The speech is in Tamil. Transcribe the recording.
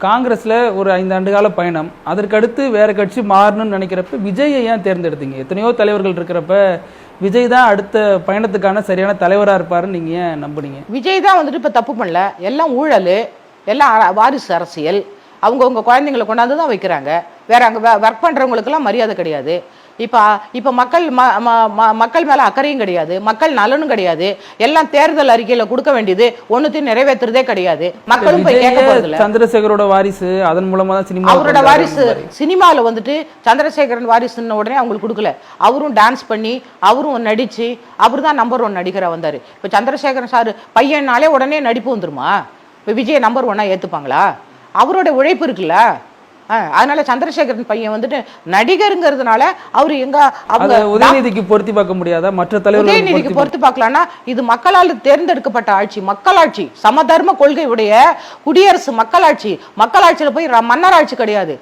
காங்கிரஸ்ல ஒரு 5 ஆண்டு கால பயணம், அதற்கடுத்து வேற கட்சி மாறணும்னு நினைக்கிறப்ப விஜயை ஏன் தேர்ந்தெடுத்தீங்க? எத்தனையோ தலைவர்கள் இருக்கிறப்ப விஜய் தான் அடுத்த பயணத்துக்கான சரியான தலைவரா இருப்பாருன்னு நீங்க ஏன் நம்புனீங்க? விஜய் தான் வந்துட்டு இப்ப தப்பு பண்ணல, எல்லாம் ஊழல், எல்லாம் வாரிசு அரசியல். அவங்கவுங்க குழந்தைங்களை கொண்டாந்து தான் வைக்கிறாங்க. வேற அங்க ஒர்க் பண்றவங்களுக்கெல்லாம் மரியாதை கிடையாது. இப்ப மக்கள் மேல அக்கறையும் கிடையாது, மக்கள் நலனும் கிடையாது. எல்லாம் தேர்தல் அறிக்கையில கொடுக்க வேண்டியது ஒண்ணுத்தையும் நிறைவேற்றுறதே கிடையாது. மக்களும் போய் கேட்க போறது இல்ல. சந்திரசேகரோட வாரிசு, அதன் மூலமா தான் சினிமா, அவரோட வாரிசு சினிமால வந்துட்டு சந்திரசேகரன் வாரிசுன்னு உடனே அவங்களுக்கு கொடுக்கல. அவரும் டான்ஸ் பண்ணி, அவரும் நடிச்சு, அவரு தான் நம்பர் 1 நடிகரா வந்தாரு. இப்ப சந்திரசேகரன் சார் பையனாலே உடனே நடிப்பு வந்துருமா? இப்ப விஜய் நம்பர் 1 ஏத்துப்பாங்களா? அவரோட உழைப்பு இருக்குல்ல. அதனால சந்திரசேகரன் பையன் வந்துட்டு நடிகருங்கிறதுனால அவரு எங்க உதயநிதிக்கு பொருத்தி பார்க்க முடியாதா? மற்ற தலைவர்கள் உதயநிதிக்கு பொருத்தி பார்க்கலாம்னா இது மக்களால் தேர்ந்தெடுக்கப்பட்ட ஆட்சி, மக்களாட்சி, சமதர்ம கொள்கை உடைய குடியரசு மக்களாட்சி. மக்களாட்சியில போய் மன்னர் ஆட்சி கிடையாது.